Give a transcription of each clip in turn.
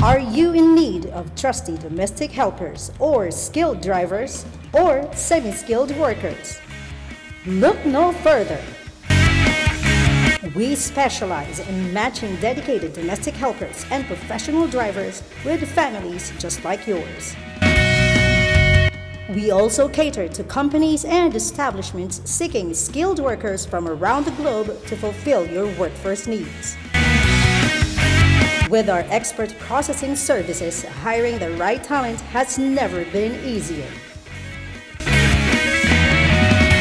Are you in need of trusty domestic helpers or skilled drivers or semi-skilled workers? Look no further. We specialize in matching dedicated domestic helpers and professional drivers with families just like yours. We also cater to companies and establishments seeking skilled workers from around the globe to fulfill your workforce needs. With our expert processing services, hiring the right talent has never been easier.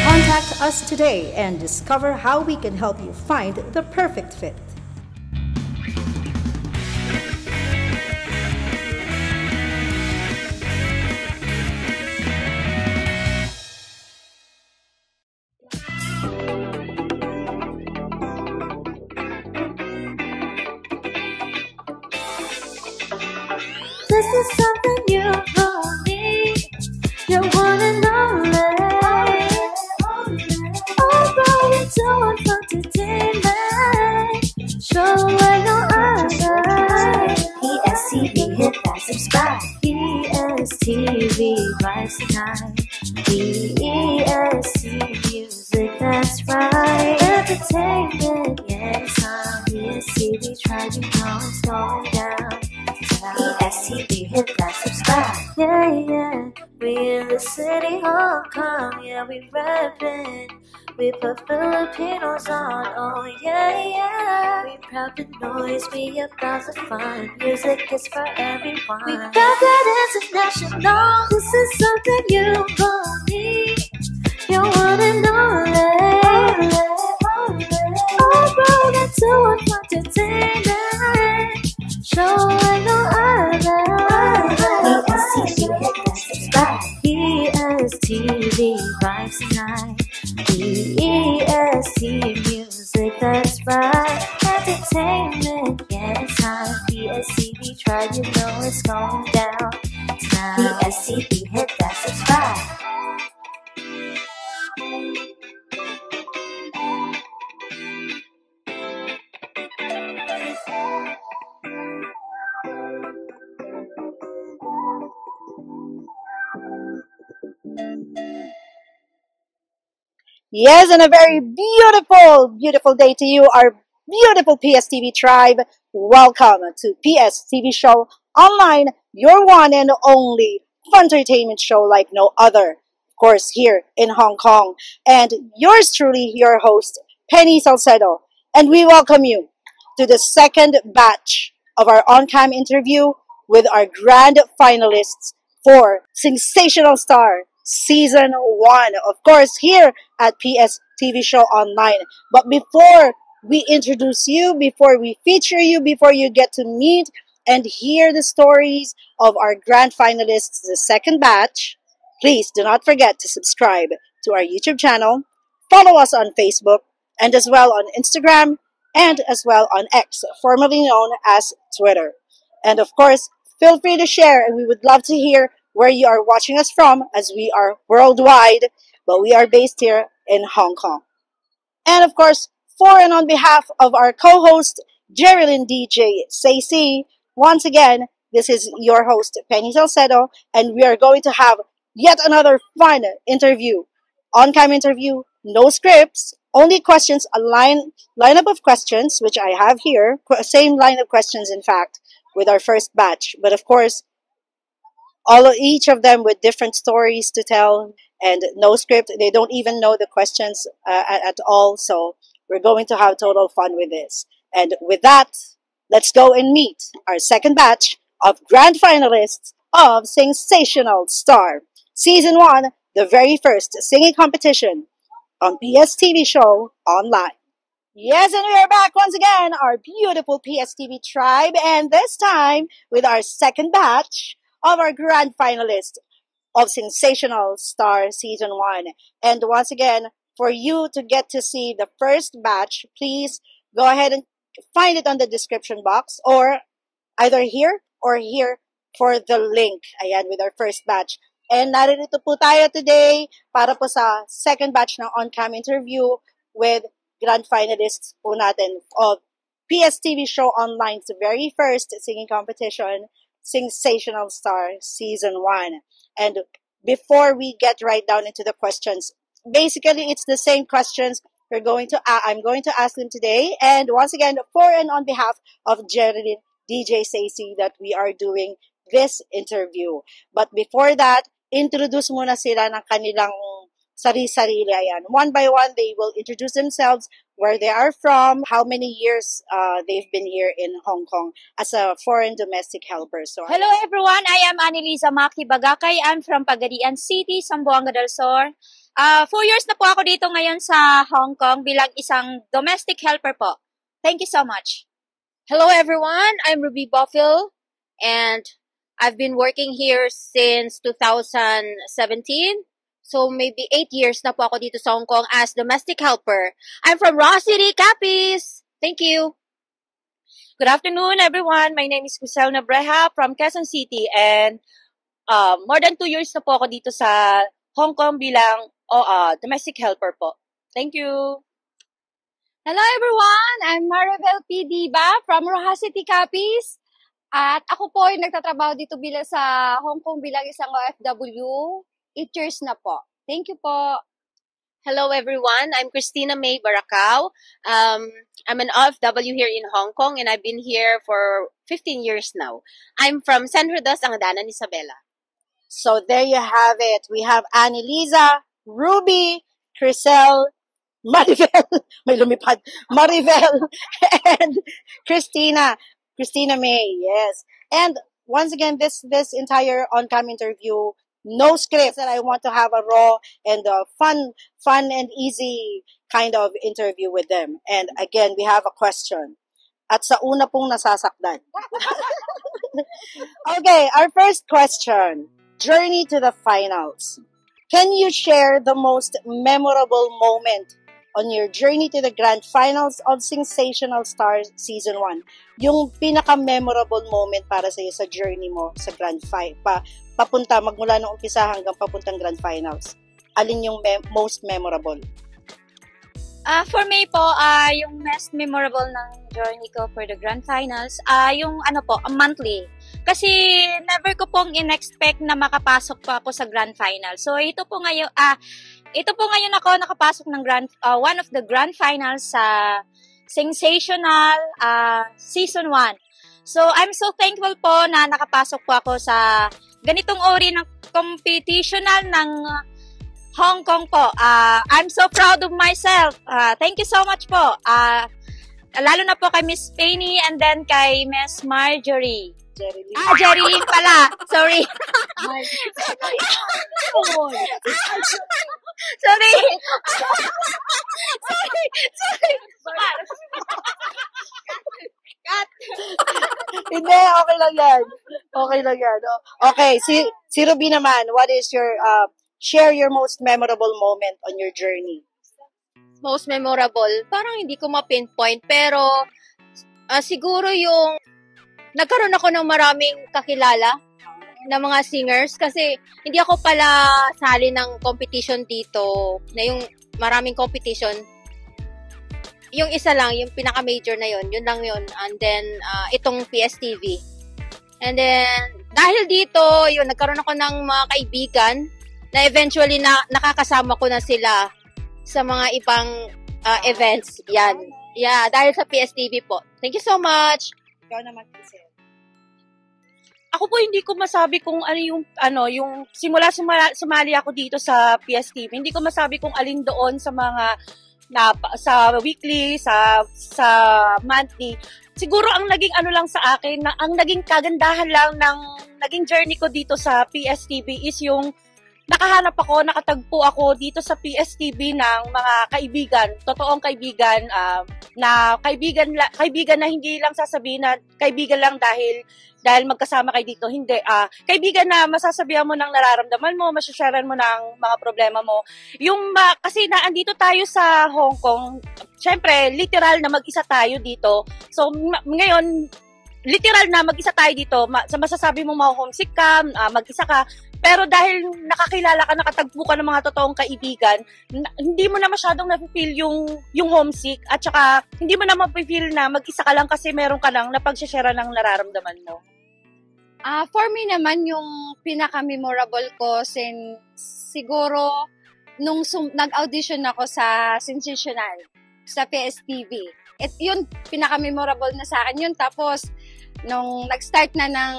Contact us today and discover how we can help you find the perfect fit. This is something you for me. You wanna know all brought into entertainment. Show like no other. PSTV, hit that subscribe. PSTV, rise tonight. PST music, that's right. Entertainment, yeah, it's on. PSTV, try to know it's going down. PSTV, hit that subscribe. Yeah, yeah. We in the city, Hong Kong. Yeah, we rapping. We put Filipinos on. Oh, yeah, yeah. We proud the noise. We about the fun. Music is for everyone. We got that international. This is something you gon' need. You wanna know it. All brought into entertainment. Show like no other. PSTV, hit that subscribe. PSTV, vibes tonight. PST music, that's right. Entertainment, yeah, it's time. PSTV, try, you know it's going down tonight. PSTV, hit that subscribe. Yes, and a very beautiful, beautiful day to you, our beautiful PSTV tribe. Welcome to PSTV Show Online, your one and only fun entertainment show like no other. Of course, here in Hong Kong. And yours truly, your host, Penny Salcedo. And we welcome you to the second batch of our on-cam interview with our grand finalists for Sensational Star Season 1. Of course, here at PSTV Show Online. But before we introduce you, before we feature you, before you get to meet and hear the stories of our grand finalists, the second batch, please do not forget to subscribe to our YouTube channel, follow us on Facebook, and as well on Instagram, and as well on X, formerly known as Twitter. And of course, feel free to share, and we would love to hear where you are watching us from, as we are worldwide, but we are based here in Hong Kong. And of course, for and on behalf of our co-host, Jerilyn DJ Sacy, once again, this is your host, Penny Salcedo, and we are going to have yet another fun interview. On-cam interview, no scripts, only questions, a lineup of questions, which I have here, same line of questions, in fact, with our first batch. But of course, each of them with different stories to tell and no script. They don't even know the questions at all. So we're going to have total fun with this. And with that, let's go and meet our second batch of grand finalists of Sensational Star Season 1, the very first singing competition on PSTV Show Online. Yes, and we are back once again, our beautiful PSTV tribe, and this time with our second batch of our grand finalists of Sensational Star Season 1. And once again, for you to get to see the first batch, please go ahead and find it on the description box, or either here or here for the link. Ayan, with our first batch. And narito po tayo today para po sa second batch ng on-cam interview with grand finalists po natin of PSTV Show Online's very first singing competition, Sensational Star Season 1. And before we get right down into the questions, basically it's the same questions I'm going to ask them today. And once again, for and on behalf of Geraldine DJ Stacy, that we are doing this interview. But before that, introduce muna sila ng kanilang sarili-sarili. Ayan. One by one, they will introduce themselves, where they are from, how many years they've been here in Hong Kong as a foreign domestic helper. So, Hello everyone, I am Annalisa Maki Bagakay. I'm from Pagadian City, Zamboanga del Sur. 4 years na po ako dito ngayon sa Hong Kong bilang isang domestic helper po. Thank you so much. Hello everyone, I'm Ruby Boffil and I've been working here since 2017. So maybe 8 years na po ako dito sa Hong Kong as domestic helper. I'm from Raw City, Capiz. Thank you. Good afternoon everyone, my name is Cusel Nabreha from Quezon City and more than 2 years na po ako dito sa Hong Kong bilang domestic helper po. Thank you. Hello everyone! I'm Maribel P. Diba from Roja City, Capiz. At ako po ay nagtatrabaho dito bilang sa Hong Kong bilang isang OFW. 8 years na po. Thank you po. Hello everyone, I'm Christina May Baracao. I'm an OFW here in Hong Kong and I've been here for 15 years now. I'm from San Rodas, Angadanan, Isabela. So there you have it. We have Annalisa, Ruby, Crisel, Maribel, may lumipad, Maribel, and Christina May, yes. And once again, this entire on-cam interview, no script, that I want to have a raw and fun and easy kind of interview with them. And again, we have a question. At sa una pong nasasakdan. Okay, our first question. Journey to the finals. Can you share the most memorable moment on your journey to the grand finals of Sensational Stars Season 1? Yung pinaka-memorable moment para sa'yo sa journey mo sa grand papunta, magmula nung umpisa hanggang papuntang grand finals. Alin yung most memorable? For me po, yung most memorable ng journey ko for the grand finals, yung monthly. Kasi never ko pong in-expect na makapasok po ako sa grand final. So ito po ngayon ako nakapasok ng one of the grand finals sa Sensational Season 1. So I'm so thankful po na nakapasok po ako sa ganitong uri ng competitional ng Hong Kong po. I'm so proud of myself. Thank you so much po. Lalo na po kay Miss Penny and then kay Miss Marjorie. Jerilyn pala. Sorry. Sorry. Hindi, okay lang yan. Okay, si Ruby naman, what is your, share your most memorable moment on your journey? Most memorable, parang hindi ko ma-pinpoint, pero siguro yung nagkaroon ako ng maraming kakilala na mga singers kasi hindi ako pala sali ng competition dito, na yung maraming competition. Yung isa lang, yung pinaka-major na yun lang yun. And then, itong PSTV. And then, dahil dito, yun, nagkaroon ako ng mga kaibigan na eventually nakakasama ko na sila sa mga ibang events. Yan. Yeah, dahil sa PSTV po. Thank you so much. Ikaw naman, Crisel. Ako po hindi ko masabi kung yung simula sumali ako dito sa PSTV. Hindi ko masabi kung alin doon sa mga sa weekly, sa monthly. Siguro ang naging lang sa akin, ang naging kagandahan lang ng naging journey ko dito sa PSTV is yung nakatagpo ako dito sa PSTV ng mga kaibigan, totoong kaibigan, na kaibigan na hindi lang sasabihin na kaibigan lang dahil magkasama kayo dito. Hindi, kaibigan na masasabihan mo ng nararamdaman mo, masyasharean mo ng mga problema mo. Kasi andito tayo sa Hong Kong, syempre, literal na mag-isa tayo dito. So, ngayon, literal na mag-isa tayo dito, sa masasabi mo ma-homesick ka, mag-isa ka, pero dahil nakakilala ka, nakatagpo ka ng mga totoong kaibigan, hindi mo na masyadong na-feel yung homesick, at saka hindi mo na ma-feel na mag-isa ka lang kasi meron ka lang na pag-share ng nararamdaman mo. For me naman, yung pinaka-memorable ko, siguro, nung nag-audition ako sa Sensational, sa PSTV. Yun, pinaka-memorable na sa akin yun. Tapos, nung nag-start na ng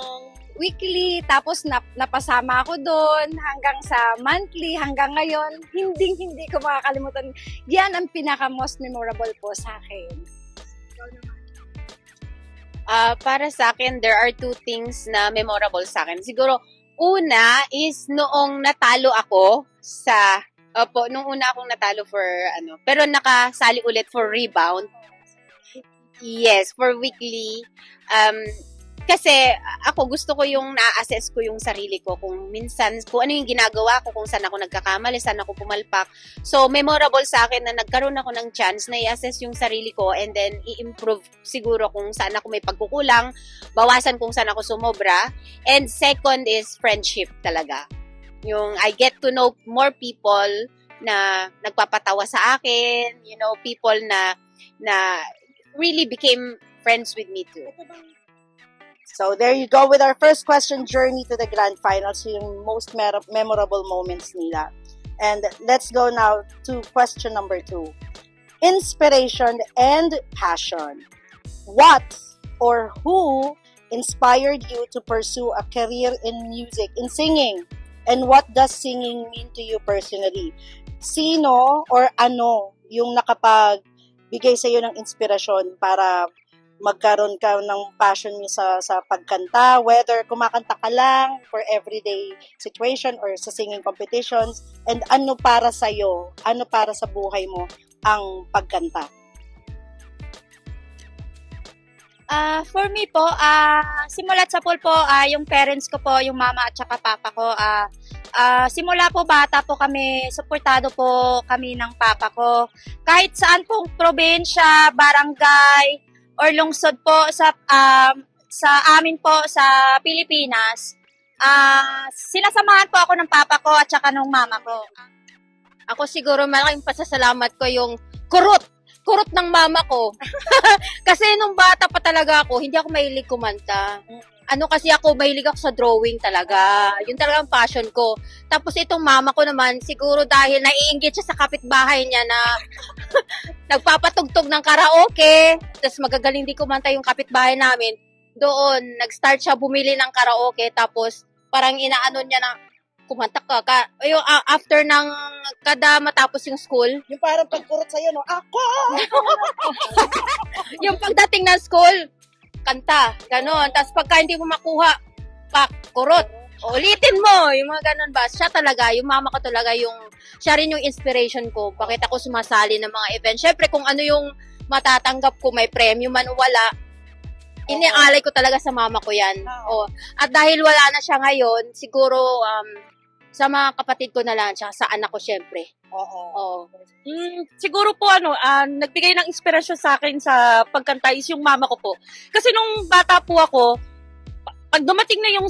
weekly, tapos napasama ako doon hanggang sa monthly, hanggang ngayon, hindi ko makakalimutan. Yan ang pinaka-most memorable po sa akin. Para sa akin, there are two things na memorable sa akin. Siguro, una is noong natalo ako nung una akong natalo for, pero nakasali ulit for rebound. Yes, for weekly. Kasi ako gusto ko yung na-assess ko yung sarili ko kung minsan, kung ano yung ginagawa ko, kung saan ako nagkakamali, saan ako pumalpak. So, memorable sa akin na nagkaroon ako ng chance na i-assess yung sarili ko and then i-improve siguro kung saan ako may pagkukulang, bawasan kung saan ako sumobra. And second is friendship talaga. Yung I get to know more people na nagpapatawa sa akin, people na really became friends with me too. So there you go with our first question, journey to the grand finals, yung most memorable moments nila. And let's go now to question number 2. Inspiration and passion. What or who inspired you to pursue a career in music, in singing? And what does singing mean to you personally? Sino or ano yung nakapagbigay sa iyo ng inspirasyon para magkaroon ka ng passion niyo sa pagkanta, whether kumakanta ka lang for everyday situation or sa singing competitions, and ano para sa iyo, ano para sa buhay mo ang pagkanta? For me po, simulat sa pool po, yung parents ko po, yung mama at saka papa ko, simula po bata po kami, suportado po kami ng papa ko. Kahit saan pong probinsya, barangay, or lungsod po sa amin po sa Pilipinas, sinasamahan po ako ng papa ko at saka ng mama ko. Ako siguro malaking pasasalamat ko yung kurot ng mama ko. Kasi nung bata pa talaga ako, hindi ako mahilig kumanta. Kasi ako, mahilig ako sa drawing talaga. Yun talaga ang passion ko. Tapos itong mama ko naman, siguro dahil naiinggit siya sa kapitbahay niya na nagpapatugtog ng karaoke, tapos magagaling di kumanta yung kapitbahay namin, doon, nag-start siya bumili ng karaoke, tapos parang inaano niya na, kumanta ka. After ng kada matapos yung school. Yung parang pagkurot sa'yo, no? Ako! Yung pagdating ng school, kanta, ganon. Tapos pagka hindi mo makuha, kurot. Ulitin mo, yung mga ganon ba. Siya talaga, yung mama ko talaga, siya rin yung inspiration ko. Bakit ako sumasali ng mga events. Syempre, kung ano yung matatanggap ko, may premium man o wala, inialay ko talaga sa mama ko yan. At dahil wala na siya ngayon, siguro, sa mga kapatid ko na lang, tsaka sa anak ko, syempre. Siguro po, nagbigay ng inspirasyon sa akin sa pagkanta is yung mama ko po. Kasi nung bata po ako, pag dumating na yung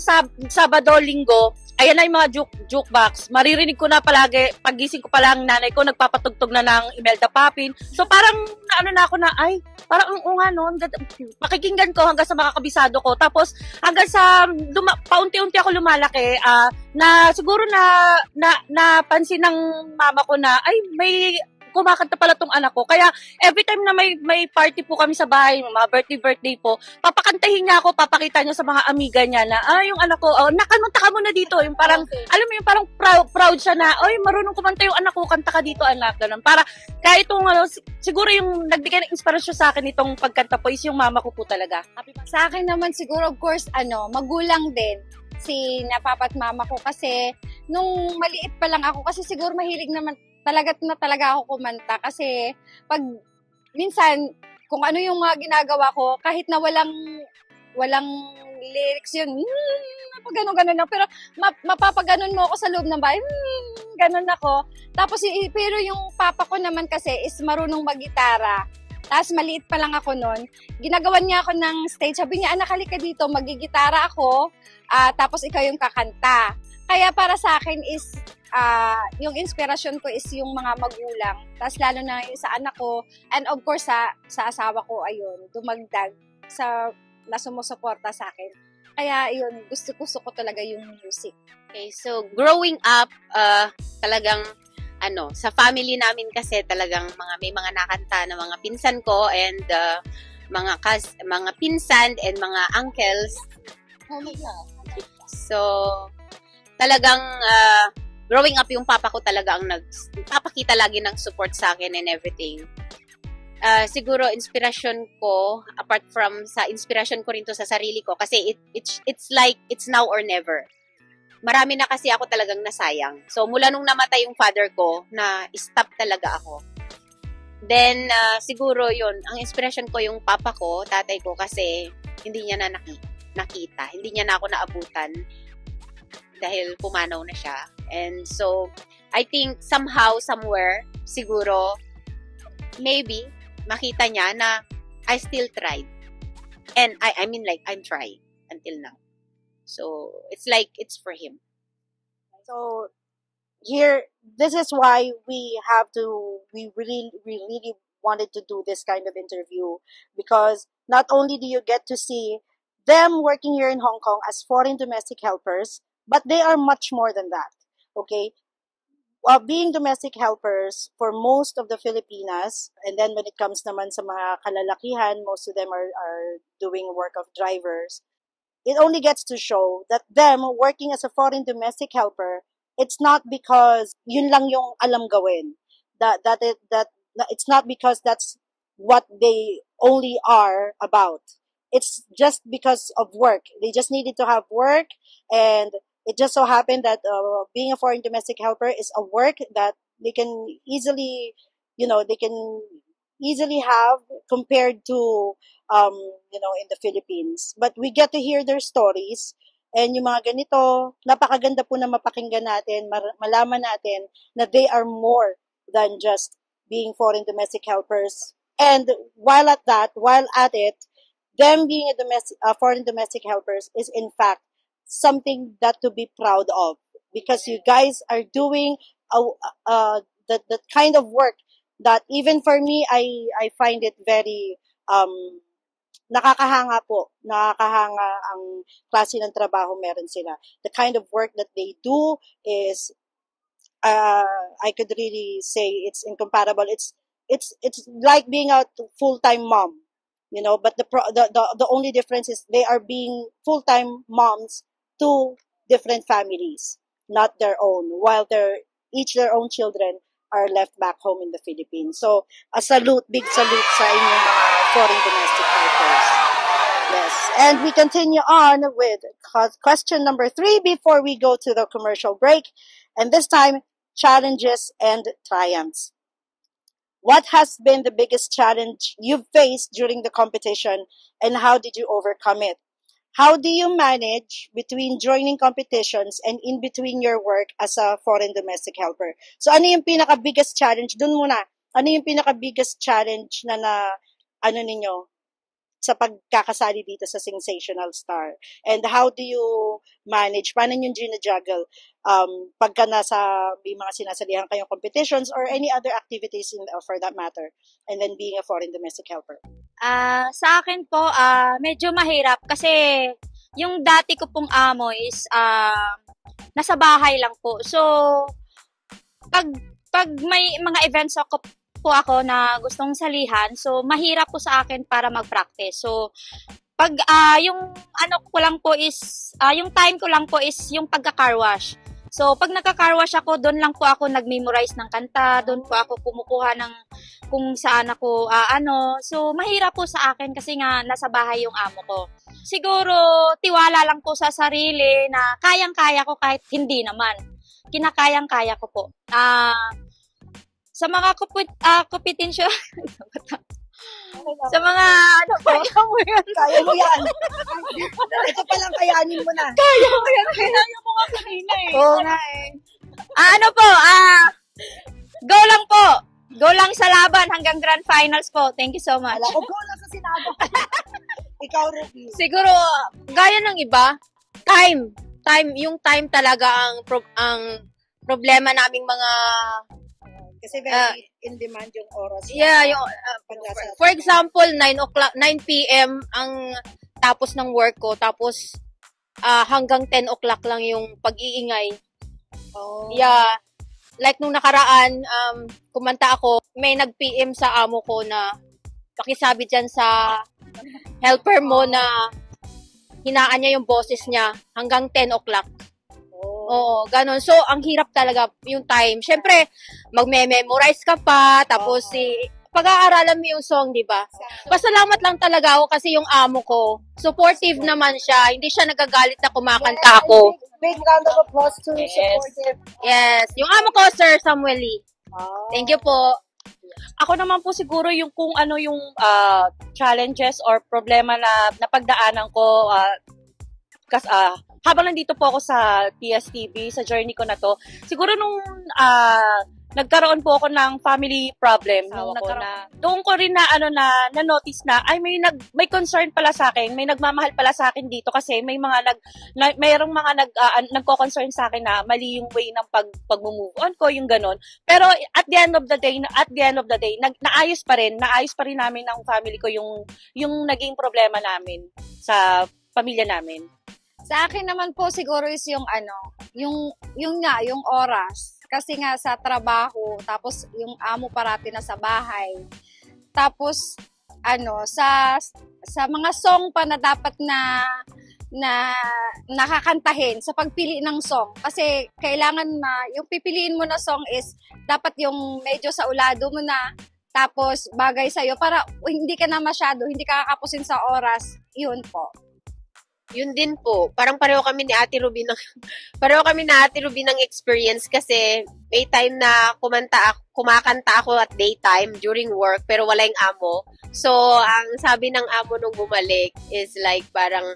Sabado, Linggo, ayan na yung mga jukebox. Maririnig ko na palagi, pagising ko pala ang nanay ko, nagpapatugtog na ng Imelda Papin. So parang parang pakikinggan ko hanggang sa makakabisado ko. Tapos hanggang sa paunti-unti ako lumalaki, na siguro napansin ng mama ko na, may kumakanta pala tong anak ko. Kaya every time na may party po kami sa bahay, mga birthday po, papakantahin niya ako, papakita niya sa mga amiga niya na, yung anak ko, nakanunta ka muna dito. Yung parang, alam mo yung parang proud siya na, marunong kumanta yung anak ko, kanta ka dito anak. Ganun. Para kahit siguro yung nagbigay ng inspirasyon sa akin itong pagkanta po is yung mama ko po talaga. Sa akin naman siguro, of course, magulang din si papa at mama ko kasi nung maliit pa lang ako, kasi siguro mahilig naman talaga ako kumanta kasi pag minsan kung ano yung mga ginagawa ko kahit na walang lyrics yun gano'n na pero mapapaganon mo ako sa loob ng bahay gano'n ako tapos pero yung papa ko naman kasi is marunong maggitara Tapos maliit pa lang ako noon. Ginagawan niya ako ng stage. Sabi niya, anak, halika dito, magigitara ako, tapos ikaw yung kakanta. Kaya para sa akin is, yung inspirasyon ko is yung mga magulang. Tapos lalo na yung sa anak ko. And of course, sa asawa ko, ayun, dumagdag na sumusuporta sa akin. Kaya yun, gusto ko talaga yung music. Okay, so growing up, talagang sa family namin kasi talagang may mga nakanta na mga pinsan ko and mga pinsan and mga uncles. Oh my God. So, talagang growing up yung papa ko talaga ang nagpapakita lagi ng support sa akin and everything. Siguro inspiration ko, apart from sa inspiration ko rin to sa sarili ko kasi it's like it's now or never. Marami na kasi ako talagang nasayang. So, mula nung namatay yung father ko, na-stop talaga ako. Then, siguro yun, ang inspiration ko yung papa ko, tatay ko, kasi hindi niya na nakita. Hindi niya na ako naabutan dahil pumanaw na siya. And so, I think somehow, somewhere, siguro, maybe, makita niya na I still tried. And I mean like, I'm trying until now. So, it's like, it's for him. So, here, this is why we really wanted to do this kind of interview. Because not only do you get to see them working here in Hong Kong as foreign domestic helpers, but they are much more than that. Okay? Being domestic helpers for most of the Filipinas, and then when it comes naman sa mga kalalakihan, most of them are doing work of drivers. It only gets to show that them working as a foreign domestic helper, it's not because yun lang yung alam gawin. That it's not because that's what they only are about. It's just because of work. They just needed to have work, and it just so happened that being a foreign domestic helper is a work that they can easily have compared to in the Philippines. But we get to hear their stories, and yung mga ganito, napakaganda po na mapakinggan natin, malaman natin na they are more than just being foreign domestic helpers. And while at it, them being foreign domestic helpers is in fact something that to be proud of, because you guys are doing the kind of work that even for me, I find it very nakakahanga po. Nakakahanga ang klase ng trabaho meron sila. The kind of work that they do is, I could really say it's incomparable. It's like being a full-time mom, but the only difference is they are being full-time moms to different families, not their own, while each their own children are left back home in the Philippines. So, big salute sa inyong mga foreign domestic helpers. Yes. And we continue on with question number 3 before we go to the commercial break. And this time, challenges and triumphs. What has been the biggest challenge you've faced during the competition, and how did you overcome it? How do you manage between joining competitions and in between your work as a foreign domestic helper? So, ano yung pinaka-biggest challenge? Dun muna. Ano yung pinaka-biggest challenge na ninyo sa pagkakasali dito sa Sensational Star? And how do you manage? Paano nyo gina-juggle pagka may mga sinasalihan kayong competitions or any other activities for that matter, and then being a foreign domestic helper? Sa akin po, medyo mahirap kasi yung dati ko pong amo is nasa bahay lang po. So, pag may mga events po ako na gustong salihan, so mahirap po sa akin para mag-practice. So, pag yung ko lang po is, yung time ko lang po is yung pagka-car wash. So, pag nagka-car wash ako, doon lang po ako nag-memorize ng kanta, doon po ako kumukuha ng kung saan ako, So, mahirap po sa akin kasi nga nasa bahay yung amo ko. Siguro, tiwala lang po sa sarili na kayang-kaya ko kahit hindi naman. Kinakayang-kaya ko po. Sa mga competition, sa mga, Kaya mo yan. Kaya mo yan. Ito palang kayanin mo na. Kaya mo yan. Kaya mo nga kanina eh. Oo nga eh. Go lang po. Go lang sa laban hanggang grand finals po. Thank you so much. Wala ko, go lang sa sinabi. Ikaw, Ruby. Siguro, gaya ng iba, time. Yung time talaga ang problema naming mga Kasi very in demand yung oras. yung for example 9 p.m. ang tapos ng work ko, tapos hanggang 10 o'clock lang yung pag-iingay. Oh. Yeah, like nung nakaraan, kumanta ako, may nag-PM sa amo ko na pakisabi dyan sa helper mo na hinaan niya yung boses niya hanggang 10 o'clock. Oo, ganun. So, ang hirap talaga yung time. Siyempre, magme-memorize ka pa, tapos pag-aaralan mo yung song, di ba? Pasalamat lang talaga ako kasi yung amo ko, supportive naman siya. Hindi siya nagagalit na kumakanta ako. Big round of applause to supportive. Yes. Yung amo ko, Sir Samuel Lee. Thank you po. Ako naman po siguro yung kung ano yung challenges or problema na napagdaanan ko habang nandito po ako sa PSTV, sa journey ko na to, siguro nung nagkaroon po ako ng family problem, doon ko rin na notice na ay may concern pala sa akin, may nagmamahal pala sa akin dito kasi may mga mayroong mga nagko-concern sa akin na mali yung way ng pag-move on ko, yung ganon. Pero at the end of the day, naayos pa rin namin ng family ko yung naging problema namin sa pamilya namin. Sa akin naman po siguro is yung yung oras. Kasi nga sa trabaho, tapos yung amo parati na sa bahay. Tapos sa mga song pa na dapat na nakakantahin sa pagpili ng song. Kasi kailangan yung pipiliin mo na song is dapat yung medyo sa ulado mo na, tapos bagay sa'yo para hindi ka kakapusin sa oras. Yun po. Yun din po. Parang pareho kami na Ate Ruby ng experience kasi may time na kumakanta ako at daytime during work pero wala yung amo. So, ang sabi ng amo nung bumalik is like parang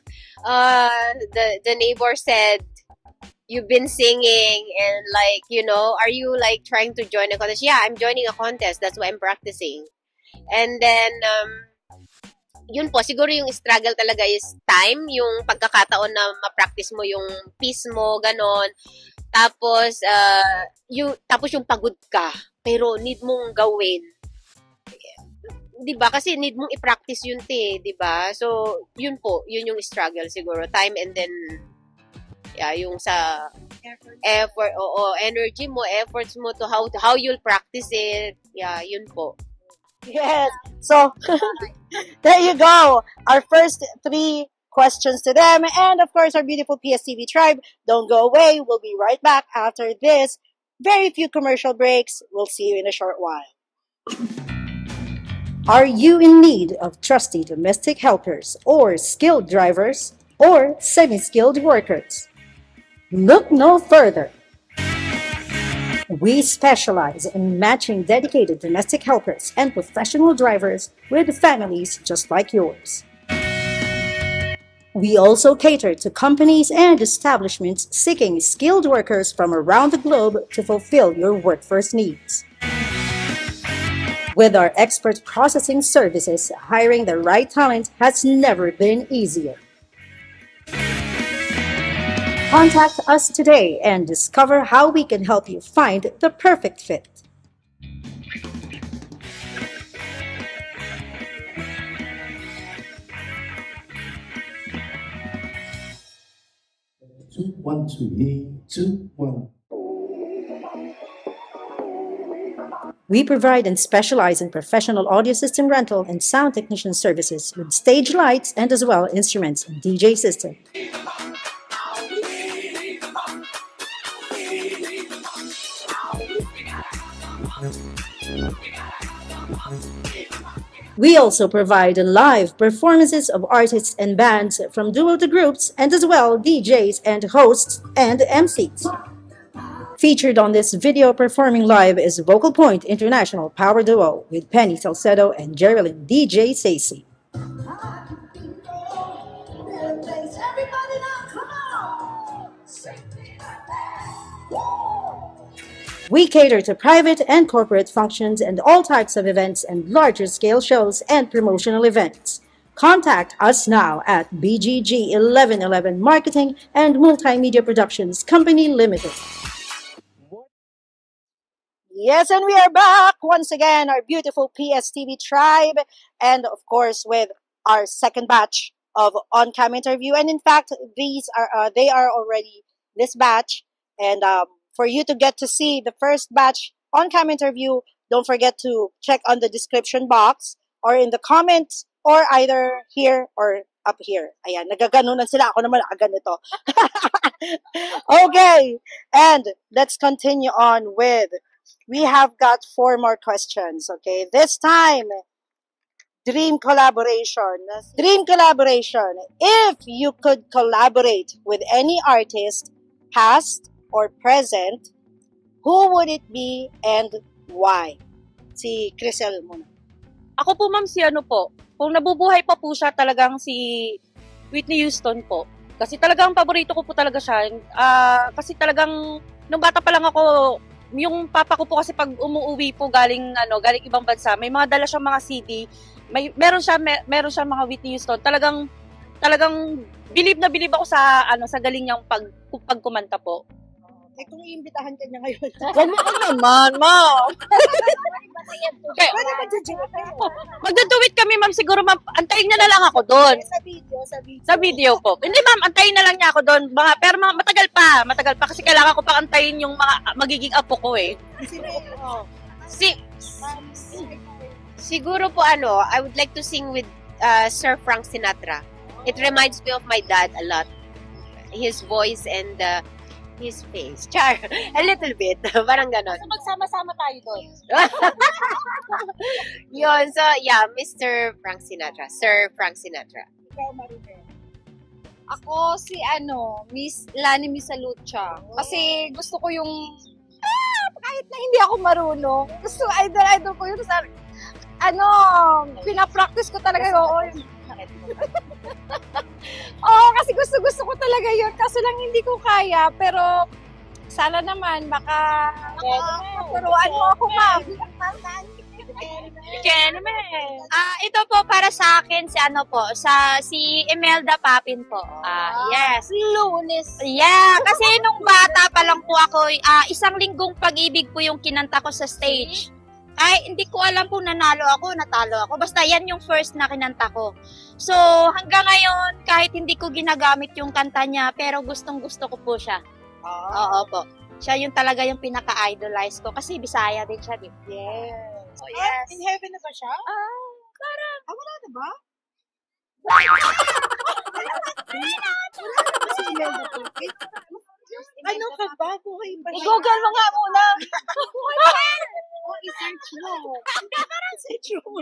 the neighbor said, "You've been singing and like, are you like trying to join a contest?" Yeah, I'm joining a contest. That's why I'm practicing. And then yun po, siguro yung struggle talaga is time, yung pagkakataon na ma-practice mo yung piece mo, ganon. Tapos, yung pagod ka, pero need mong gawin. Diba? Kasi need mong i-practice yun, diba? So, yun po, yun yung struggle siguro. Time and then, yung sa effort, energy mo, efforts mo to how you'll practice it. Yeah, yun po. Yes. So, there you go. Our first 3 questions to them. And of course, our beautiful PSTV tribe. Don't go away. We'll be right back after this. Very few commercial breaks. We'll see you in a short while. Are you in need of trusty domestic helpers or skilled drivers or semi-skilled workers? Look no further. We specialize in matching dedicated domestic helpers and professional drivers with families just like yours. We also cater to companies and establishments seeking skilled workers from around the globe to fulfill your workforce needs. With our expert processing services, hiring the right talent has never been easier. Contact us today and discover how we can help you find the perfect fit. Two, one, two, hey, 2, 1. We provide and specialize in professional audio system rental and sound technician services with stage lights and as well instruments and DJ system. We also provide live performances of artists and bands from duo to groups and as well DJs and hosts and MCs. Featured on this video performing live is Vocal Point International Power Duo with Penny Salcedo and Geraldine DJ Sacy. We cater to private and corporate functions and all types of events and larger scale shows and promotional events. Contact us now at BGG 1111 Marketing and Multimedia Productions Company Limited. Yes, and we are back once again, our beautiful PSTV tribe, and of course with our second batch of on-cam interview. And in fact, these are they are already this batch. And for you to get to see the first batch on-cam interview, don't forget to check on the description box or in the comments or either here or up here. Ayan, nagaganunan sila. Ako naman nakaganito. Okay, and let's continue on with. We have got 4 more questions, okay? This time, dream collaboration. Dream collaboration. If you could collaborate with any artist, past or present, who would it be and why? Si Crisel muna. Ako po ma'am si ano po, kung nabubuhay pa po siya talagang si Whitney Houston po. Kasi talagang paborito ko po talaga siya. Kasi talagang nung bata pa lang ako, yung papa ko po kasi pag umuwi po galing ibang bansa, may mga dala siyang mga CD. Meron siya mga Whitney Houston. Talagang bilib na bilib ako sa sa galing niyang pagkumanta po. Eh kung iimbitahan ka niya ngayon. Wag mo ka naman, ma'am. Magduduit kami, ma'am. Siguro, ma'am, antayin niya na lang ako doon. Sa video po. Hindi, ma'am, antayin na lang niya ako doon. Pero matagal pa. Kasi kailangan ko pa antayin yung mga magiging apo ko eh. Siguro po I would like to sing with Sir Frank Sinatra. It reminds me of my dad a lot. His voice and his face. Char, a little bit. Parang ganon. So, magsama-sama tayo doon. Yun. So, yeah, Mr. Frank Sinatra. Sir Frank Sinatra. Ako si Miss Lani Misalucha. Kasi gusto ko yung kahit na hindi ako marunong. Gusto idol ko yung sa pinapractice ko talaga yun. Oo, kasi gusto ko talaga yun. Kaso lang hindi ko kaya. Pero sana naman makapuruan mo ako, ma'am. Ito po para sa akin si Imelda Papin po. Yes. Lunes. Yeah, kasi nung bata pa lang po ako, isang linggong pag-ibig po yung kinanta ko sa stage. Ay, hindi ko alam kung natalo ako. Basta yan yung first na kinanta ko. So, hanggang ngayon, kahit hindi ko ginagamit yung kanta niya, pero gustong-gusto ko po siya. Oo po. Siya yung talaga yung pinaka-idolize ko. Kasi Bisaya din siya, di ba? Yes. Oh, yes. In heaven na ba siya? Parang. Wala na ba? Ano ka ba? Buhay ba siya? I-google mo nga muna. I-search mo. Parang search mo.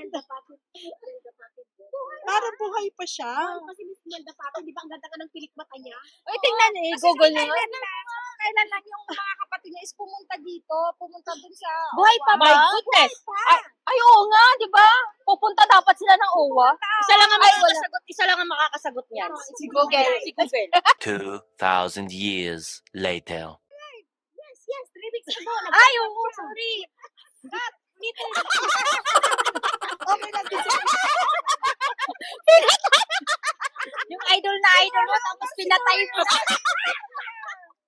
Parang buhay pa siya. Kasi Miss Imelda Papin, di ba ang ganda ka ng pilik mata niya? Ay, tingnan niyo. I-google niyo. Kailan lang yung mga kapatid niya is pumunta dito, pumunta dun sa... Buhay pa ba? My goodness. Ay, oo nga, di ba? Pupunta dapat sila ng OWA. Isa lang ang makakasagot niyan. Si Google. 2,000 years later. Yes, 3 weeks ago. Ay, oo, sorry. Okay lang. Yung idol mo, tapos pinatay mo.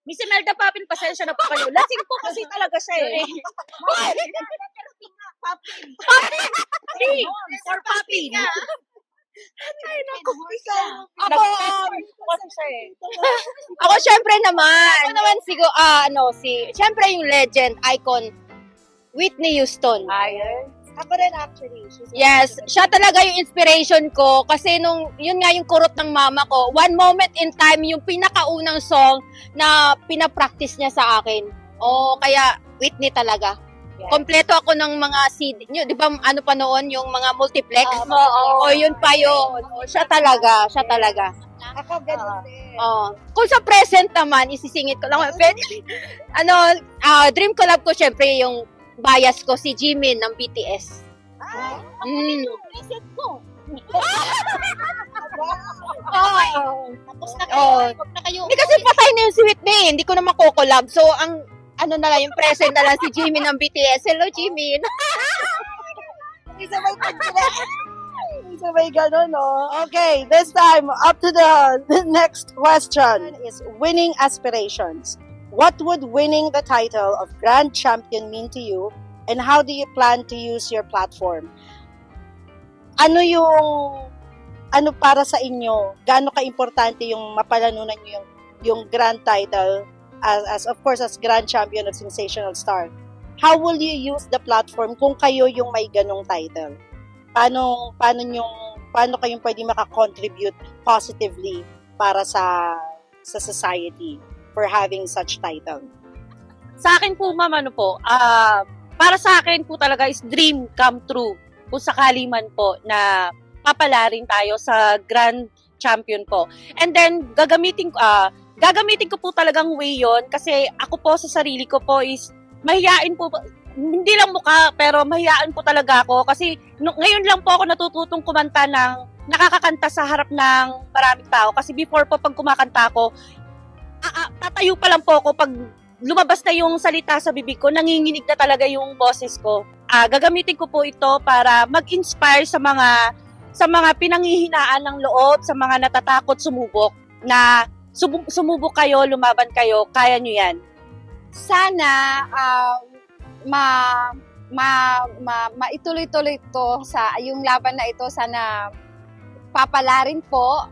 Miss Imelda Papin, pasensya na po kayo. Lasing po kasi talaga siya eh. Sir Papin. Ay, naku, ikaw. Ako, syempre naman. Ako naman syempre yung legend, icon, Whitney Houston. Ako rin actually. Yes, siya talaga yung inspiration ko kasi yun nga yung kurot ng mama ko. One Moment in Time, yung pinakaunang song na pinapractice niya sa akin. Kaya Whitney talaga. Yes. Kompleto ako ng mga CD nyo. Di ba pa noon yung mga multiplex? Yun pa yun. Siya talaga. Ako ganun din. Kung sa present naman, isisingit ko lang. Dream collab ko syempre yung bias ko si Jimin ng BTS. Reset ko. Tapos na kayo. Hindi kasi patay na yung si Whitney. Hindi ko na makokolab. So, ang ano na lang, yung present na lang si Jimin ng BTS. Hello, Jimin! Sabay ganun, no? Okay, this time, up to the next question is winning aspirations. What would winning the title of Grand Champion mean to you, and how do you plan to use your platform? Ano para sa inyo? Gaano ka-importante yung mapalanunan nyo yung grand title as of course, as Grand Champion of Sensational Star? How will you use the platform kung kayo yung may ganong title? Paano kayong pwede makakontribute positively para sa society for having such title? Sa akin po, ma'am, para sa akin po talaga is dream come true. Kung sakali man po na papalarin tayo sa Grand Champion po. And then, gagamitin ko po talagang way yon kasi ako po sa sarili ko po is mahiyain po, hindi lang mukha, pero mahiyain po talaga ako kasi ngayon lang po ako natututong kumanta ng nakakakanta sa harap ng maraming tao. Kasi before po, pag kumakanta ako, tatayo pa lang po ako pag lumabas na yung salita sa bibig ko, nanginginig na talaga yung boses ko. Gagamitin ko po ito para mag-inspire sa mga pinanghihinaan ng loob, sa mga natatakot sumubok, na sumubok kayo, lumaban kayo, kaya nyo yan. Sana maituloy-tuloy ito sa yung laban na ito. Sana papalarin po.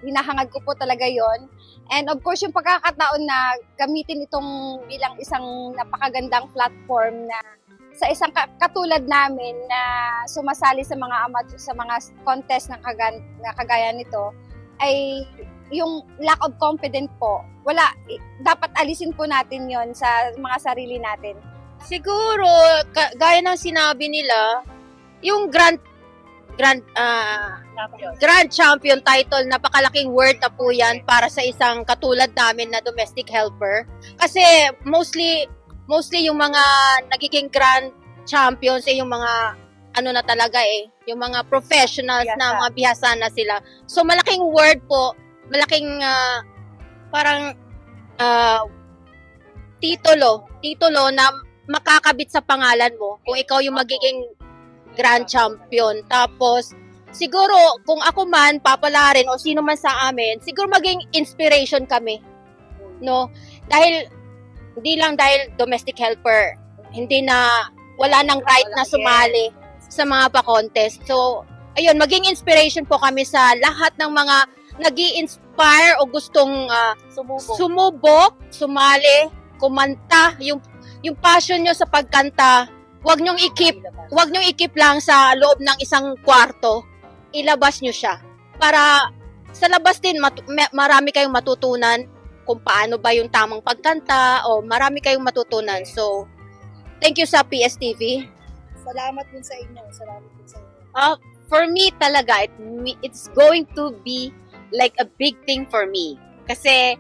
Hinahangad ko po talaga yon. And of course, yung pagkakataon na gamitin itong bilang isang napakagandang platform na sa isang katulad namin na sumasali sa mga contest na kagaya nito, ay yung lack of confidence po. Dapat alisin po natin yon sa mga sarili natin. Siguro, gaya ng sinabi nila, yung Grand Champion title, napakalaking word na po yan para sa isang katulad namin na domestic helper. Kasi mostly yung mga nagiging Grand Champions yung mga na talaga yung mga professionals na mga bihasa na sila. So malaking word po, malaking parang titulo na makakabit sa pangalan mo kung ikaw yung magiging Grand Champion. Tapos, siguro, kung ako man, papalarin, o sino man sa amin, siguro maging inspiration kami. No? Hindi lang dahil domestic helper, wala nang right na sumali sa mga pa-contest. So, ayun, maging inspiration po kami sa lahat ng mga nag-i-inspire o gustong sumubok, sumali, kumanta, yung passion nyo sa pagkanta. Huwag nyong i-keep lang sa loob ng isang kwarto. Ilabas nyo siya. Para sa labas din, marami kayong matutunan kung paano ba yung tamang pagkanta o marami kayong matutunan. So, thank you sa PSTV. Salamat din sa inyo. For me talaga, it's going to be like a big thing for me. Kasi,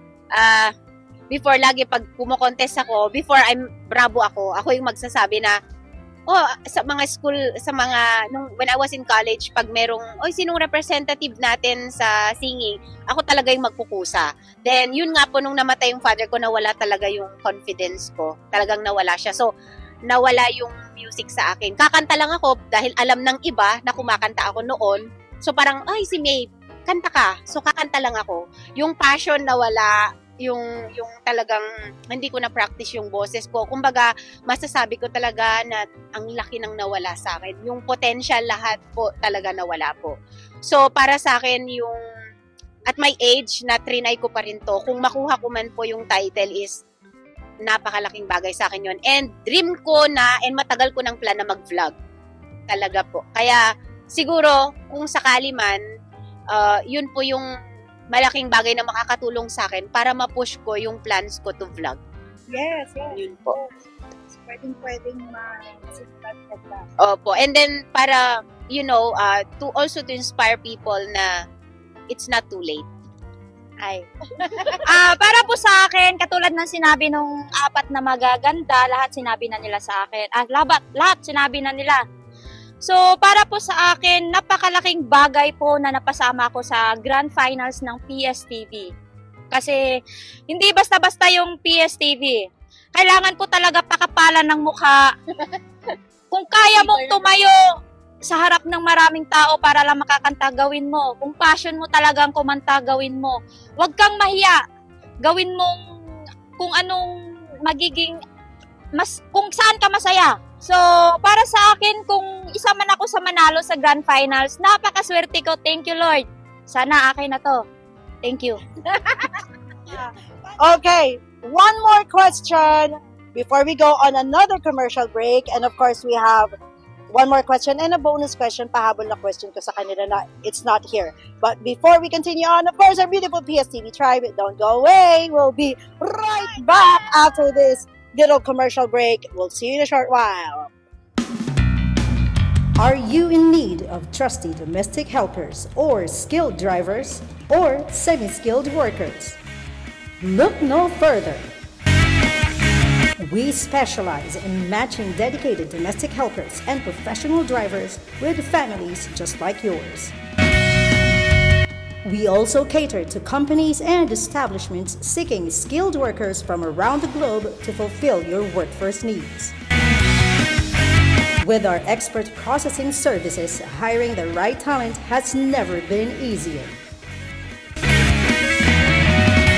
before lagi pag kumokontest ako, before bravo ako yung magsasabi na, sa mga school, when I was in college, pag merong, sinong representative natin sa singing, ako talaga yung magkukusa. Then, yun nga po, nung namatay yung father ko, nawala talaga yung confidence ko. Talagang nawala siya. So, nawala yung music sa akin. Kakanta lang ako dahil alam ng iba na kumakanta ako noon. So, parang, si May, kanta ka. So, kakanta lang ako. Yung passion nawala, yung talagang hindi ko na practice yung boses ko. Kumbaga, masasabi ko talaga na ang laki ng nawala sa akin. Yung potential lahat po talaga nawala po. So, para sa akin, yung at my age, na trinay ko pa rin to, kung makuha ko man po yung title is napakalaking bagay sa akin yun. And dream ko and matagal ko ng plan na mag-vlog. Talaga po. Kaya, siguro, kung sakali man, yun po yung malaking bagay na makakatulong sa akin para ma-push ko yung plans ko to vlog. Yes. Yun po. Pwedeng masimulan ka ba? Opo. And then, para, to inspire people na it's not too late. Para po sa akin, katulad ng sinabi nung 4 na magaganda, lahat sinabi na nila sa akin. Lahat sinabi na nila. So, para po sa akin, napakalaking bagay po na napasama ako sa Grand Finals ng PSTV. Kasi, hindi basta-basta yung PSTV. Kailangan ko talaga pakapalan ng mukha. Kung kaya mong tumayo sa harap ng maraming tao para lang makakanta, gawin mo. Kung passion mo talagang kumanta, gawin mo. Huwag kang mahiya. Gawin mong kung anong magiging, kung saan ka masaya. So, para sa akin, kung isa man ako sa manalo sa Grand Finals, napakaswerte ko. Thank you, Lord. Sana akin na to. Thank you. Okay, one more question before we go on another commercial break. And of course, we have one more question and a bonus question, pahabol na question ko sa kanila na it's not here. But before we continue on, of course, our beautiful PSTV tribe, don't go away. We'll be right back after this little commercial break. We'll see you in a short while. Are you in need of trusty domestic helpers or skilled drivers or semi-skilled workers? Look no further. We specialize in matching dedicated domestic helpers and professional drivers with families just like yours. We also cater to companies and establishments seeking skilled workers from around the globe to fulfill your workforce needs. With our expert processing services, hiring the right talent has never been easier.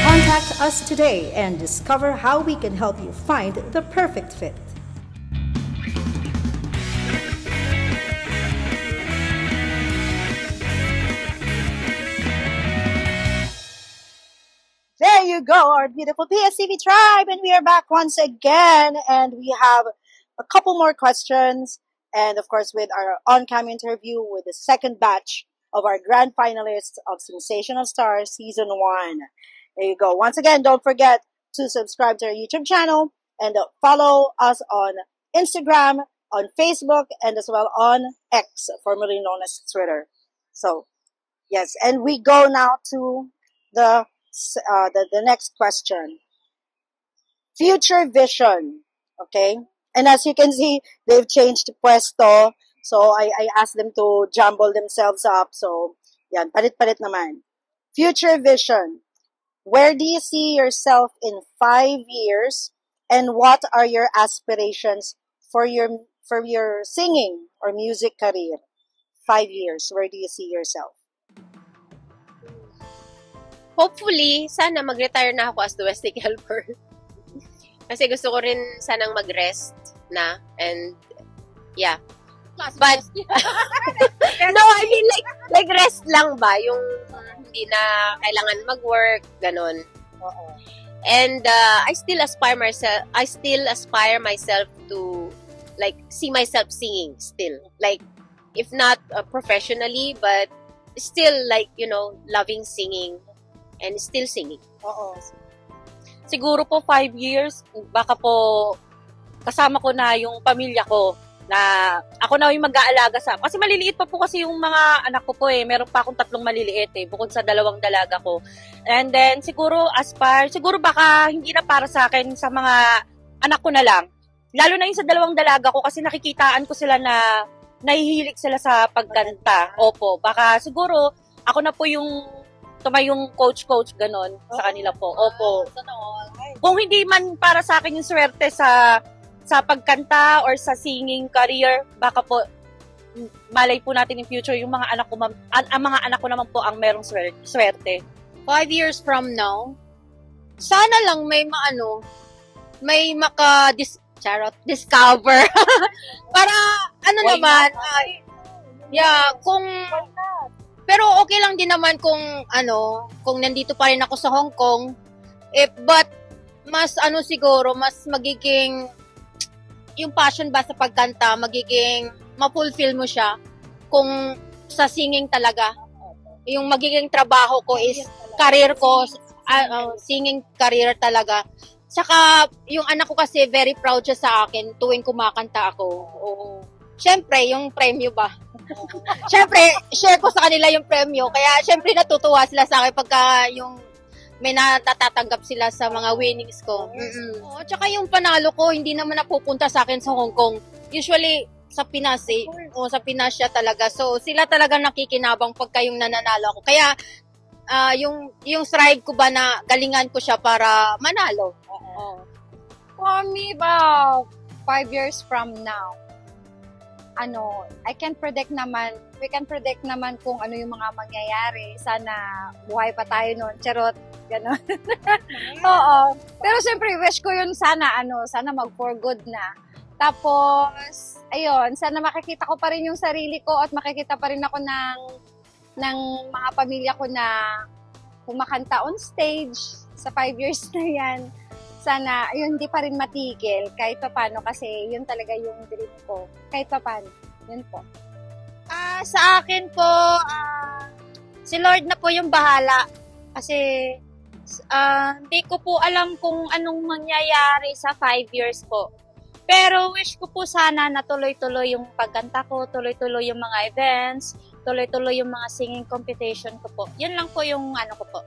Contact us today and discover how we can help you find the perfect fit. There you go, our beautiful PSTV tribe, and we are back once again, and we have a couple more questions, and of course with our on-cam interview with the second batch of our grand finalists of Sensational Stars Season 1. There you go. Once again, don't forget to subscribe to our YouTube channel and follow us on Instagram, on Facebook, and as well on X, formerly known as Twitter. So, yes, and we go now to the next question. Future vision, okay? And as you can see, they've changed pwesto. So, I asked them to jumble themselves up. So, yan, palit-palit naman. Future vision. Where do you see yourself in 5 years? And what are your aspirations for your singing or music career? 5 years, where do you see yourself? Hopefully, sana mag-retire na ako as domestic helper. Kasi gusto ko rin sanang mag-rest na. And, yeah. But, no, I mean like rest lang ba? Yung hindi na kailangan mag-work, ganon. And I still aspire myself to like see myself singing still. Like, if not professionally, but still like, you know, loving singing and still singing. Siguro po 5 years, baka po kasama ko na yung pamilya ko na ako na yung mag-aalaga sa... Kasi maliliit pa po kasi yung mga anak ko po eh. Meron pa akong 3 maliliit eh, bukod sa 2 dalaga ko. And then, siguro baka hindi na para sa akin sa mga anak ko na lang. Lalo na yung sa 2 dalaga ko kasi nakikitaan ko sila na nahihilig sila sa pagkanta. Opo, baka siguro ako na po yung tumayong coach ganon sa kanila po. Opo. Kung hindi man para sa akin yung swerte sa pagkanta or sa singing career, baka po malay po natin in future yung mga anak ko ang mga anak ko naman po ang merong swerte. 5 years from now, sana lang may discover para naman pero okay lang din naman kung nandito pa rin ako sa Hong Kong, but mas siguro mas magiging yung passion ba sa pagkanta, magiging ma-fulfill mo siya kung sa singing talaga. Yung magiging trabaho ko is career ko, singing career talaga. Saka, yung anak ko kasi very proud siya sa akin tuwing kumakanta ako. Siyempre, yung premyo ba? Siyempre, share ko sa kanila yung premyo. Kaya, siyempre, natutuwa sila sa akin pagka yung may natatanggap sila sa mga winnings ko. Tsaka yung panalo ko, hindi naman napupunta sa akin sa Hong Kong. Usually, sa Pinas sa Pinas siya talaga. So, sila talaga nakikinabang pagka yung nananalo ako. Kaya, yung strive ko ba na galingan ko siya para manalo. For me, about 5 years from now, we can predict naman kung ano yung mga mangyayari. Sana buhay pa tayo noon. Charot, gano'n. Oo. Pero siyempre, wish ko yun sana mag for good na. Tapos, ayun, sana makikita ko pa rin yung sarili ko at makikita pa rin ako ng mga pamilya ko na kumakanta on stage sa 5 years na yan. Sana, ayun, hindi pa rin matigil kahit pa paano kasi yun talaga yung dream ko. Kahit pa paano. Yun po. Sa akin po, si Lord na po yung bahala. Kasi, hindi ko po alam kung anong mangyayari sa 5 years po. Pero wish ko po sana na tuloy-tuloy yung pagkanta ko, tuloy-tuloy yung mga events, tuloy-tuloy yung mga singing competition ko po. Yun lang po yung ko po.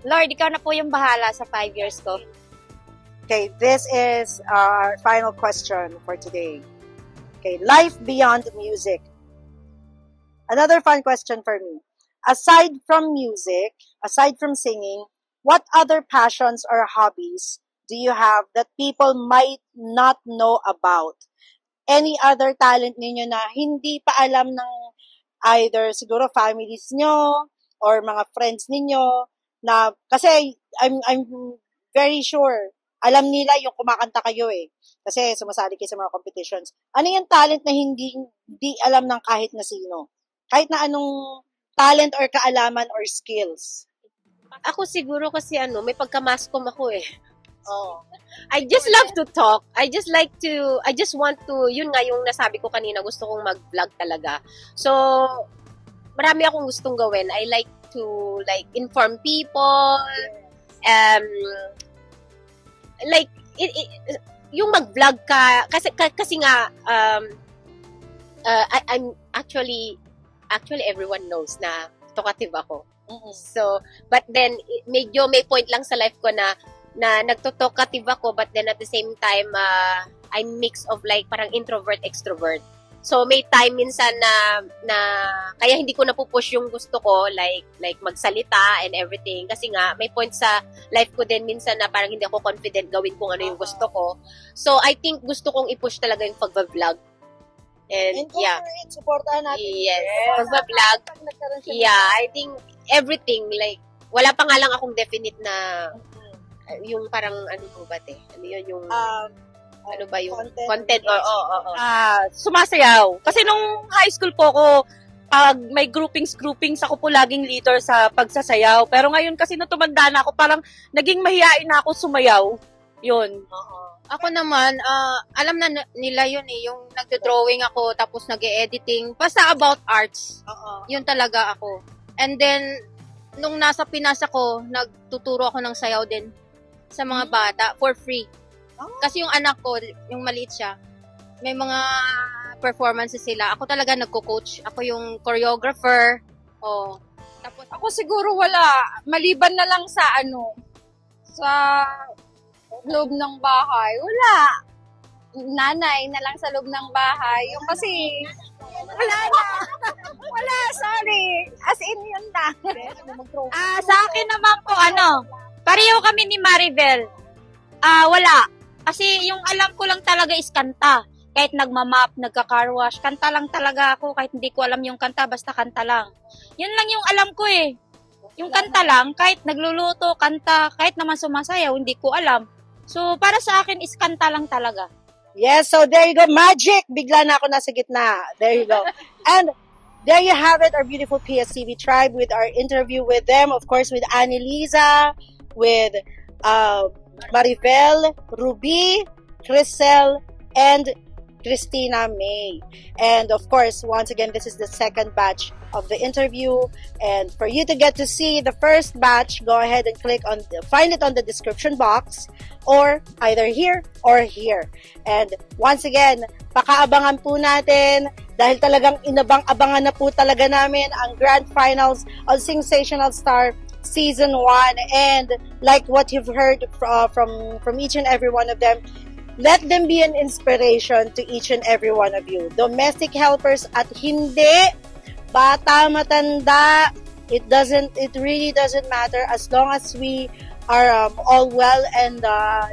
Lord, ikaw na po yung bahala sa 5 years ko. Okay, this is our final question for today. Okay, life beyond music. Another fun question for me. Aside from music, aside from singing, what other passions or hobbies do you have that people might not know about? Any other talent ninyo na hindi pa alam ng either siguro families nyo or mga friends ninyo na kasi I'm very sure alam nila yung kumakanta kayo kasi sumasali kayo sa mga competitions. Ano yung talent na hindi alam ng kahit na sino? Kahit na anong talent or kaalaman or skills? Ako siguro kasi may pagkamaskom ako Oh. I just love to talk. I just want to, yun nga yung nasabi ko kanina, gusto kong mag-vlog talaga. So, marami akong gustong gawin. I like to inform people. Yung mag-vlog ka, kasi nga, I'm actually everyone knows na talkative ako. So, but then, medyo may point lang sa life ko na nagto-talkative ako, but then at the same time, I'm mix of parang introvert, extrovert. So, may time minsan na kaya hindi ko napupush yung gusto ko, like magsalita and everything. Kasi nga, may point sa life ko din minsan na parang hindi ako confident gawin kung ano yung gusto ko. So, I think gusto kong i-push talaga yung pag-vlog. And yeah. Supportahan natin. Yes, pag-vlog. Yeah, I think everything, wala pa nga lang akong definite na yung parang ano ba ano yun yung ano ba yung content sumasayaw kasi nung high school po ako pag may groupings ako po laging leader sa pagsasayaw, pero ngayon kasi na tumanda na ako parang naging mahihain na ako sumayaw yun. Ako naman alam na nila yun yung nagdo-drawing ako tapos nag-e-editing basta about arts. Yun talaga ako. And then nung nasa Pinas ako nagtuturo ako ng sayaw din sa mga bata for free. Kasi yung anak ko, yung maliit siya, may mga performances sila. Ako talaga nagko-coach. Ako yung choreographer. Tapos ako siguro wala. Maliban na lang sa sa loob ng bahay. Wala. Nanay na lang sa loob ng bahay. Yung kasi, wala na. Wala, sorry. As in, yun na. Sa akin naman po, pareho kami ni Maribel. Wala. Kasi yung alam ko lang talaga is kanta. Kahit nagmamap, nagka-car wash, kanta lang talaga ako. Kahit hindi ko alam yung kanta, basta kanta lang. Yun lang yung alam ko Yung kanta lang, kahit nagluluto, kanta, kahit naman sumasayaw, hindi ko alam. So, para sa akin is kanta lang talaga. Yes, so there you go. Magic! Bigla na ako nasa gitna. There you go. And there you have it, our beautiful PSTV tribe with our interview with them. Of course, with Annalisa, with Maribel, Ruby, Crisel, and Christina May. And of course, once again, this is the second batch of the interview. And for you to get to see the first batch, go ahead and find it on the description box or either here or here. And once again, pakaabangan po natin dahil talagang inabang-abangan na po talaga namin ang grand finals of Sensational Star Season 1. And like what you've heard from each and every one of them, let them be an inspiration to each and every one of you. Domestic helpers at hindi, bata, matanda, it really doesn't matter as long as we are all well and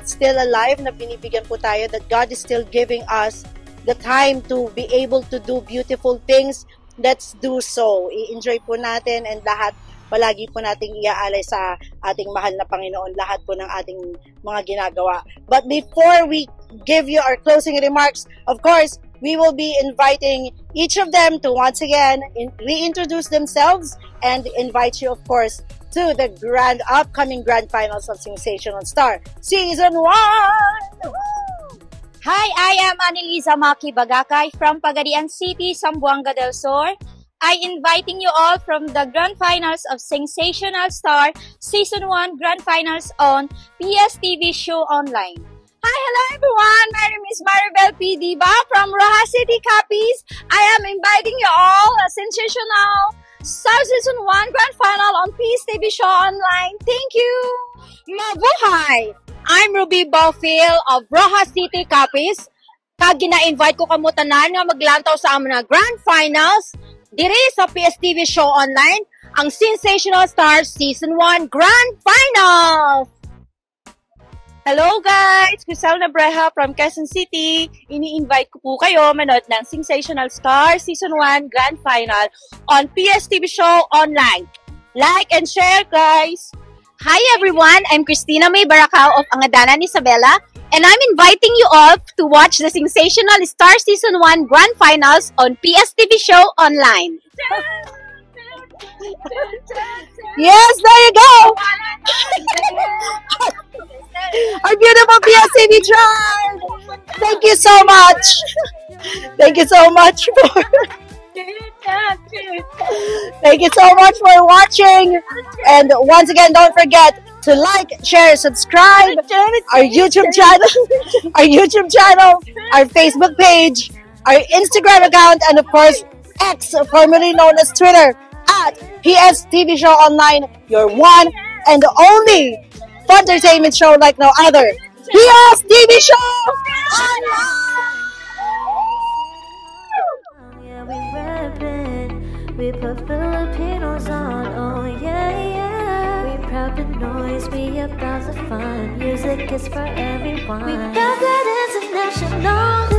still alive, na binibigyan po tayo, that God is still giving us the time to be able to do beautiful things. Let's do so. I-enjoy po natin, and lahat palagi po nating iaalay sa ating mahal na Panginoon, lahat po ng ating mga ginagawa. But before we give you our closing remarks, of course, we will be inviting each of them to once again reintroduce themselves and invite you, of course, to the upcoming grand finals of Sensational Star Season 1! Hi, I am Anelisa Maki Bagakay from Pagadian City, Zamboanga del Sur. I inviting you all from the Grand Finals of Sensational Star Season 1 Grand Finals on PSTV Show Online. Hi, hello everyone. My name is Maribel P. Diba from Rojas City, Capiz. I am inviting you all a Sensational Star Season 1 Grand Final on PSTV Show Online. Thank you. Mabuhay! I'm Ruby Bofil of Rojas City, Capiz. Kag gina-invite ko kamo tanan nga maglantaw sa among Grand Finals diri sa PSTV Show Online, ang Sensational Stars Season 1 Grand Finals! Hello guys! Crisel Nabreja from Quezon City. Ini-invite ko po kayo manood ng Sensational Stars Season 1 Grand Final on PSTV Show Online. Like and share, guys! Hi everyone! I'm Christina May Baracao of Angadanan, Isabela, and I'm inviting you all to watch the Sensational Star Season 1 Grand Finals on PSTV Show Online. Yes, there you go! Our beautiful PSTV tribe! Thank you so much! Thank you so much for... Thank you so much for watching. And once again, don't forget to like, share, subscribe our YouTube channel, our Facebook page, our Instagram account, and of course, X, formerly known as Twitter, at PSTV Show Online, your one and only entertainment show like no other. PSTV Show Online! We put Filipinos on, oh yeah, yeah. We proud the noise, we about the fun. Music is for everyone. We got that international